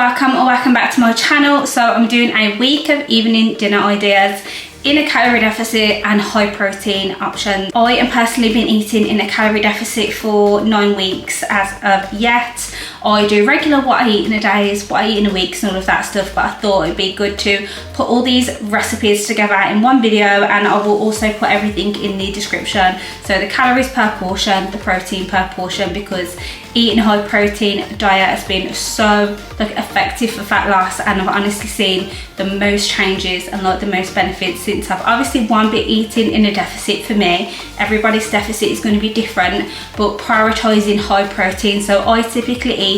welcome or welcome back to my channel. So I'm doing a week of evening dinner ideas in a calorie deficit and high protein options. I am personally been eating in a calorie deficit for 9 weeks as of yet. I do regular what I eat in a day, what I eat in a week and all of that stuff, but I thought it'd be good to put all these recipes together in one video, and I will also put everything in the description. So the calories per portion, the protein per portion, because eating a high protein diet has been so effective for fat loss, and I've honestly seen the most changes and the most benefits since I've obviously been eating in a deficit. For me, everybody's deficit is going to be different, but prioritizing high protein. So I typically eat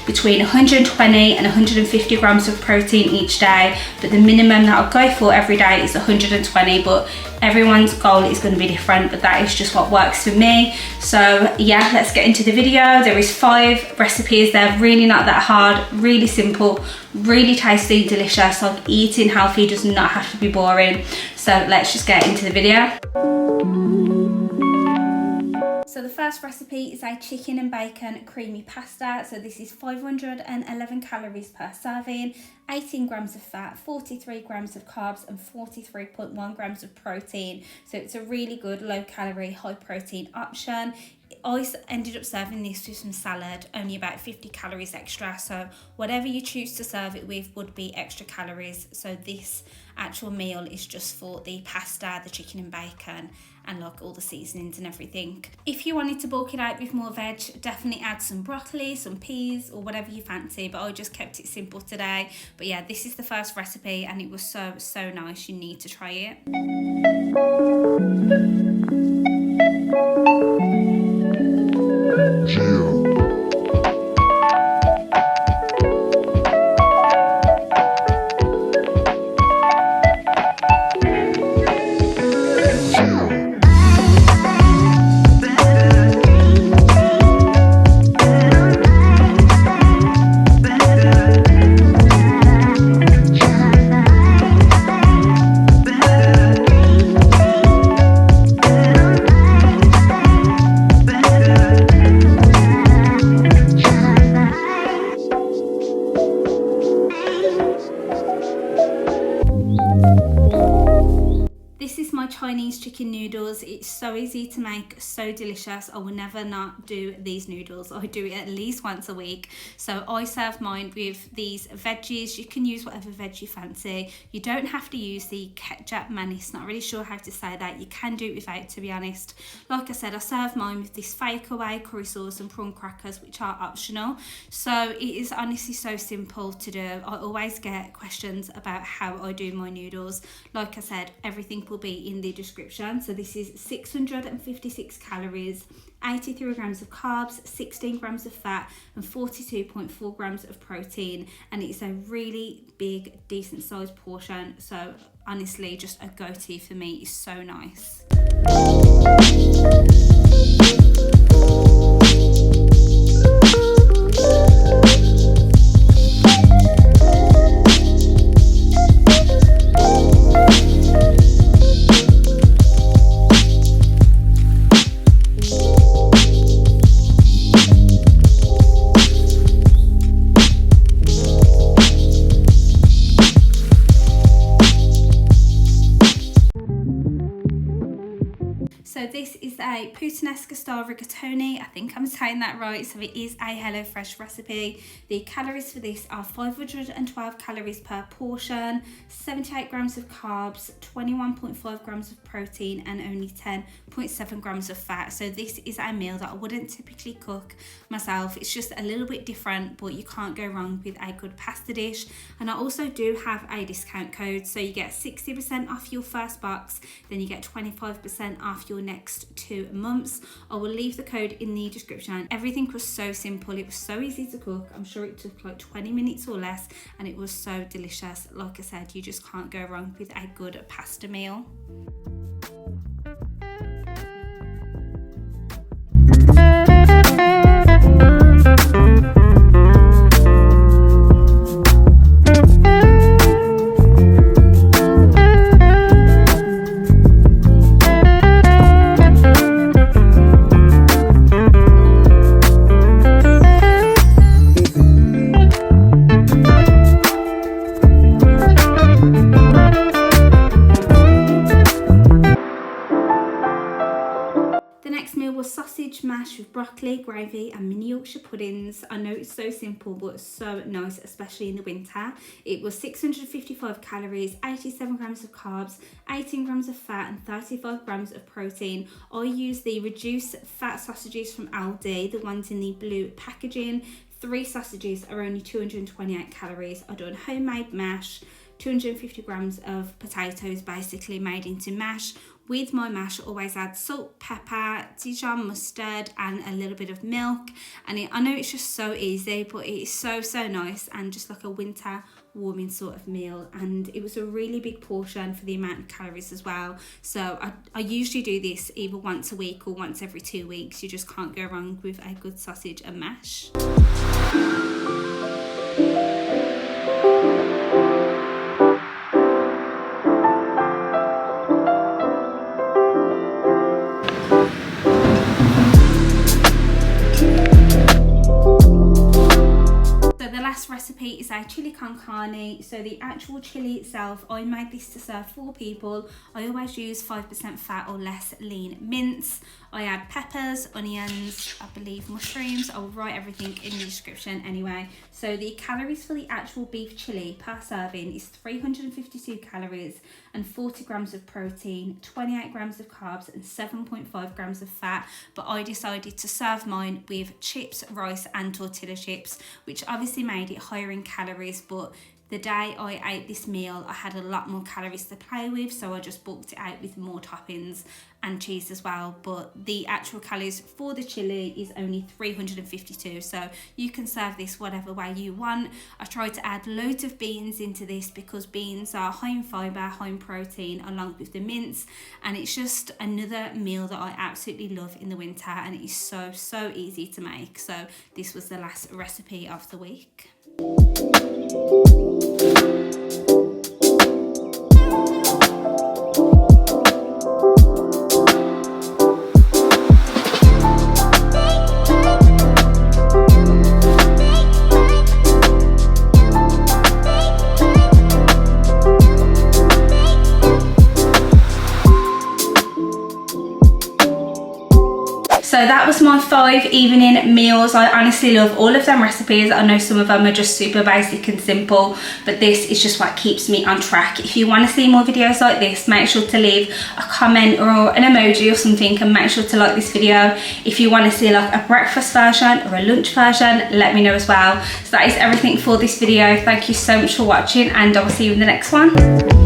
between 120 and 150 grams of protein each day, but the minimum that I'll go for every day is 120, but everyone's goal is going to be different, but that is just what works for me. So yeah, let's get into the video. There is 5 recipes. They're really not that hard, really simple, really tasty, delicious. Like, eating healthy does not have to be boring. So let's just get into the video. So the first recipe is a chicken and bacon creamy pasta. So this is 511 calories per serving, 18 grams of fat, 43 grams of carbs and 43.1 grams of protein. So it's a really good low calorie, high protein option. I ended up serving this with some salad, only about 50 calories extra. So whatever you choose to serve it with would be extra calories. So this actual meal is just for the pasta, the chicken and bacon, and all the seasonings and everything. If you wanted to bulk it out with more veg, definitely add some broccoli, some peas, or whatever you fancy, but I just kept it simple today. But yeah, this is the first recipe and it was so nice. You need to try it. Chinese chicken noodles. It's so easy to make, so delicious. I will never not do these noodles. I do it at least once a week. So I serve mine with these veggies. You can use whatever veg you fancy. You don't have to use the Katjap mayonnaise. Not really sure how to say that. You can do it without, to be honest. Like I said, I serve mine with this fake away curry sauce and prawn crackers, which are optional. So it is honestly so simple to do. I always get questions about how I do my noodles. Like I said, everything will be in the description. So this is 656 calories, 83 grams of carbs, 16 grams of fat and 42.4 grams of protein, and it's a really big, decent sized portion. So honestly, just a go-to for me. It's so nice. So this is a puttanesca style rigatoni. I think I'm saying that right. So it is a HelloFresh recipe. The calories for this are 512 calories per portion, 78 grams of carbs, 21.5 grams of protein and only 10.7 grams of fat. So this is a meal that I wouldn't typically cook myself. It's just a little bit different, but you can't go wrong with a good pasta dish. And I also do have a discount code. So you get 60% off your first box, then you get 25% off your next 2 months. I will leave the code in the description. Everything was so simple. It was so easy to cook. I'm sure it took like 20 minutes or less, and it was so delicious. Like I said, you just can't go wrong with a good pasta meal. cabbage mash with broccoli, gravy and mini Yorkshire puddings. I know it's so simple but so nice, especially in the winter. It was 655 calories, 87 grams of carbs, 18 grams of fat and 35 grams of protein. I used the reduced fat sausages from Aldi, the ones in the blue packaging. 3 sausages are only 228 calories. I done homemade mash, 250 grams of potatoes basically made into mash. With my mash, I always add salt, pepper, Dijon mustard and a little bit of milk. And I know it's just so easy, but it is so nice and just like a winter warming sort of meal. And it was a really big portion for the amount of calories as well. So I usually do this either once a week or once every 2 weeks. You just can't go wrong with a good sausage and mash. Recipe is a chili con carne. So the actual chili itself, I made this to serve 4 people. I always use 5% fat or less lean mince. I add peppers, onions, I believe mushrooms. I'll write everything in the description anyway. So the calories for the actual beef chili per serving is 352 calories and 40 grams of protein, 28 grams of carbs and 7.5 grams of fat. But I decided to serve mine with chips, rice and tortilla chips, which obviously made it higher in calories. But the day I ate this meal, I had a lot more calories to play with, so I just bulked it out with more toppings and cheese as well. But the actual calories for the chili is only 352, so you can serve this whatever way you want. I tried to add loads of beans into this because beans are high in fibre, high in protein along with the mince, and it's just another meal that I absolutely love in the winter, and it is so easy to make. So this was the last recipe of the week. So that was my 5 evening meals. I honestly love all of them recipes. I know some of them are just super basic and simple, but this is just what keeps me on track. If you want to see more videos like this, make sure to leave a comment or an emoji or something, and make sure to like this video. If you want to see like a breakfast version or a lunch version, let me know as well. So that is everything for this video. Thank you so much for watching, and I will see you in the next one.